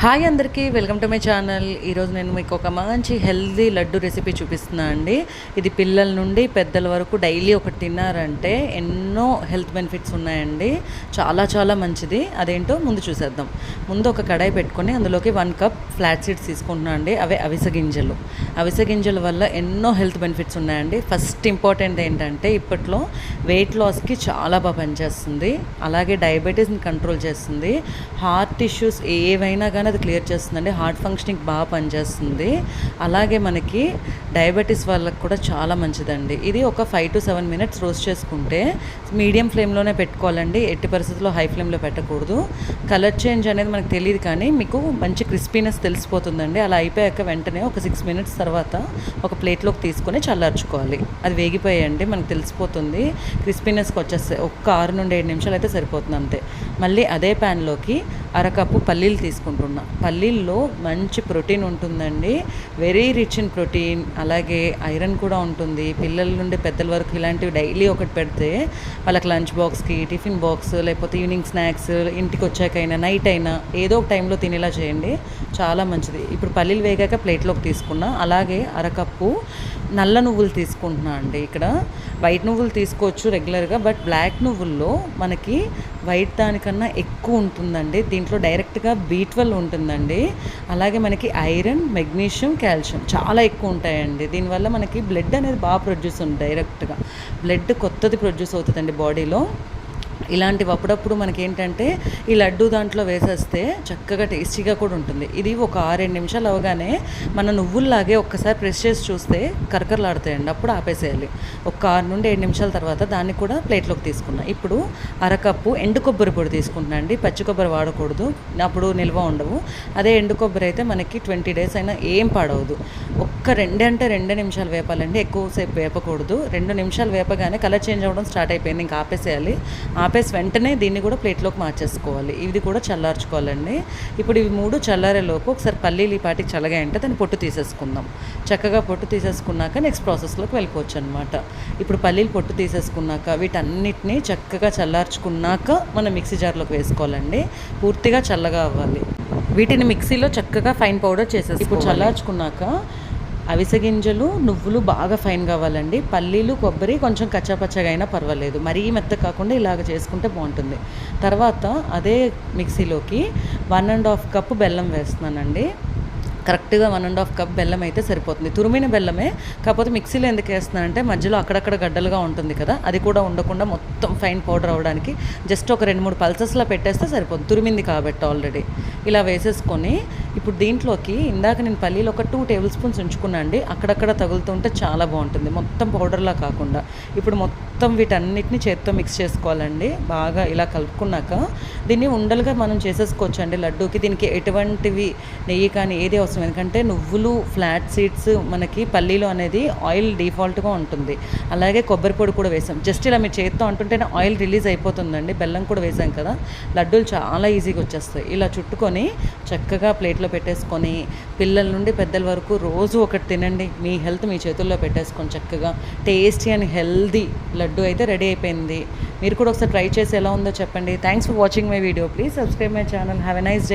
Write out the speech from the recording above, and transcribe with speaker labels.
Speaker 1: Hi అందరికీ welcome to my channel. ఈరోజు నేను మీకు ఒక మంచి హెల్దీ లడ్డు రెసిపీ చూపిస్తున్నాను అండి. ఇది పిల్లల నుండి పెద్దల వరకు డైలీ ఒకటి తిన్నారంటే ఎన్నో హెల్త్ బెనిఫిట్స్ ఉన్నాయండి. చాలా చాలా మంచిది. అదేంటో ముందు చూసేద్దాం. ముందు ఒక కడాయి పెట్టుకొని అందులోకి 1 కప్ ఫ్లాట్ సీడ్స్ తీసుకుంటున్నాను అండి. అవే అవిసె గింజలు. అవిసె గింజల వల్ల ఎన్నో హెల్త్ బెనిఫిట్స్ ఉన్నాయండి. ఫస్ట్ ఇంపార్టెంట్ ఏంటంటే ఇప్పట్లో వెయిట్ లాస్కి చాలా బాగా పనిచేస్తుంది. అలాగే డయాబెటీస్ని కంట్రోల్ చేస్తుంది. హార్ట్ ఇష్యూస్ ఏవైనా కానీ అది క్లియర్ చేస్తుందండి. హార్ట్ ఫంక్షనింగ్ బాగా పనిచేస్తుంది. అలాగే మనకి డయాబెటీస్ వాళ్ళకి కూడా చాలా మంచిదండి. ఇది ఒక 5 to 7 minutes రోస్ట్ చేసుకుంటే మీడియం ఫ్లేమ్లోనే పెట్టుకోవాలండి. ఎట్టి పరిస్థితుల్లో హై ఫ్లేమ్లో పెట్టకూడదు. కలర్ చేంజ్ అనేది మనకు తెలియదు కానీ మీకు మంచి క్రిస్పీనెస్ తెలిసిపోతుందండి. అలా అయిపోయాక వెంటనే ఒక 6 minutes తర్వాత ఒక ప్లేట్లోకి తీసుకొని చల్లార్చుకోవాలి. అది వేగిపోయాయండి, మనకు తెలిసిపోతుంది. క్రిస్పీనెస్కి వచ్చేస్తాయి. ఒక్క 6 నుండి 7 నిమిషాలు అయితే సరిపోతుంది అంతే. మళ్ళీ అదే ప్యాన్లోకి అరకప్పు పల్లీలు తీసుకుంటున్నా. పల్లీల్లో మంచి ప్రోటీన్ ఉంటుందండి. Very rich in protein. అలాగే ఐరన్ కూడా ఉంటుంది. పిల్లల నుండి పెద్దల వరకు ఇలాంటివి డైలీ ఒకటి పెడితే వాళ్ళకి లంచ్ బాక్స్కి, టిఫిన్ బాక్స్, లేకపోతే ఈవినింగ్ స్నాక్స్, ఇంటికి వచ్చాకైనా నైట్ అయినా ఏదో ఒక టైంలో తినేలా చేయండి. చాలా మంచిది. ఇప్పుడు పల్లీలు వేగాక ప్లేట్లోకి తీసుకున్నా. అలాగే అరకప్పు నల్ల నువ్వులు తీసుకుంటున్నా అండి. ఇక్కడ వైట్ నువ్వులు తీసుకోవచ్చు రెగ్యులర్గా, బట్ బ్లాక్ నువ్వుల్లో మనకి వైట్ దానికన్నా ఎక్కువ ఉంటుందండి. దీంట్లో డైరెక్ట్గా B12 ఉంటుందండి. అలాగే మనకి ఐరన్, మెగ్నీషియం, కాల్షియం చాలా ఎక్కువ ఉంటాయండి. దీనివల్ల మనకి బ్లడ్ అనేది బాగా ప్రొడ్యూస్ అవుతుంది. డైరెక్ట్గా బ్లడ్ కొత్తది ప్రొడ్యూస్ అవుతుందండి బాడీలో. ఇలాంటివి అప్పుడప్పుడు మనకేంటంటే ఈ లడ్డు దాంట్లో వేసేస్తే చక్కగా టేస్టీగా కూడా ఉంటుంది. ఇది ఒక 6-7 నిమిషాలు అవగానే మన నువ్వుల్లాగే ఒక్కసారి ప్రెస్ చేసి చూస్తే కరకరలాడతాయండి. అప్పుడు ఆపేసేయాలి. ఒక 6 నుండి 7 నిమిషాల తర్వాత దాన్ని కూడా ప్లేట్లోకి తీసుకున్నా. ఇప్పుడు అరకప్పు ఎండు కొబ్బరి పొడి తీసుకుంటున్నా అండి. పచ్చి కొబ్బరి వాడకూడదు, అప్పుడు నిల్వ ఉండవు. అదే ఎండు కొబ్బరి అయితే మనకి 20 days అయినా ఏం పాడవదు. ఒక్క 2 నిమిషాలు వేపాలండి, ఎక్కువసేపు వేపకూడదు. 2 నిమిషాలు వేపగానే కలర్ చేంజ్ అవ్వడం స్టార్ట్ అయిపోయింది. ఇంకా ఆపేసేయాలి. ఆపేసి వెంటనే దీన్ని కూడా ప్లేట్లోకి మార్చేసుకోవాలి. ఇది కూడా చల్లార్చుకోవాలండి. ఇప్పుడు ఇవి 3 చల్లారేలోపు ఒకసారి పల్లీలు ఈ పాటికి చల్లగాయంటే దాన్ని పొట్టు తీసేసుకుందాం. చక్కగా పొట్టు తీసేసుకున్నాక నెక్స్ట్ ప్రాసెస్లోకి వెళ్ళిపోవచ్చు అనమాట. ఇప్పుడు పల్లీలు పొట్టు తీసేసుకున్నాక వీటన్నిటిని చక్కగా చల్లార్చుకున్నాక మనం మిక్సీ జార్లోకి వేసుకోవాలండి. పూర్తిగా చల్లగా అవ్వాలి. వీటిని మిక్సీలో చక్కగా ఫైన్ పౌడర్ చేసేసి ఇప్పుడు చల్లార్చుకున్నాక అవిసె గింజలు, నువ్వులు బాగా ఫైన్ కావాలండి. పల్లీలు, కొబ్బరి కొంచెం కచ్చాపచ్చగా అయినా పర్వాలేదు. మరీ మెత్త కాకుండా ఇలాగ చేసుకుంటే బాగుంటుంది. తర్వాత అదే మిక్సీలోకి 1.5 కప్ బెల్లం వేస్తున్నానండి. కరెక్ట్గా 1.5 కప్ బెల్లం అయితే సరిపోతుంది. తురిమిన బెల్లమే, కాకపోతే మిక్సీలో ఎందుకు వేస్తున్నానంటే మధ్యలో అక్కడక్కడ గడ్డలుగా ఉంటుంది కదా, అది కూడా ఉండకుండా మొత్తం ఫైన్ పౌడర్ అవ్వడానికి జస్ట్ ఒక 2-3 పల్సెస్లో పెట్టేస్తే సరిపోతుంది, తురిమింది కాబట్టి ఆల్రెడీ. ఇలా వేసేసుకొని ఇప్పుడు దీంట్లోకి ఇందాక నేను పల్లీలు ఒక 2 టేబుల్ స్పూన్స్ ఉంచుకున్నా అండి. అక్కడక్కడ తగులుతుంటే చాలా బాగుంటుంది, మొత్తం పౌడర్లా కాకుండా. ఇప్పుడు మొత్తం వీటన్నిటిని చేత్తో మిక్స్ చేసుకోవాలండి. బాగా ఇలా కలుపుకున్నాక దీన్ని ఉండలుగా మనం చేసేసుకోవచ్చు అండి లడ్డూకి. దీనికి ఎటువంటివి నెయ్యి కానీ ఏది అవసరం, ఎందుకంటే నువ్వులు, ఫ్లాట్ సీడ్స్, మనకి పల్లీలు అనేది ఆయిల్ డిఫాల్ట్గా ఉంటుంది. అలాగే కొబ్బరి పొడి కూడా వేసాం. జస్ట్ ఇలా మీరు చేత్తో అంటుంటేనే ఆయిల్ రిలీజ్ అయిపోతుందండి. బెల్లం కూడా వేసాం కదా, లడ్డూలు చాలా ఈజీగా వచ్చేస్తాయి. ఇలా చుట్టుకొని చక్కగా ప్లేట్లో పెట్టేసుకొని పిల్లల నుండి పెద్దల వరకు రోజు ఒకటి తినండి. మీ హెల్త్ మీ చేతుల్లో పెట్టేసుకొని చక్కగా టేస్టీ అండ్ హెల్దీ లడ్డు అయితే రెడీ అయిపోయింది. మీరు కూడా ఒకసారి ట్రై చేసి ఎలా ఉందో చెప్పండి. Thanks for watching my video. Please subscribe my channel. Have a nice day.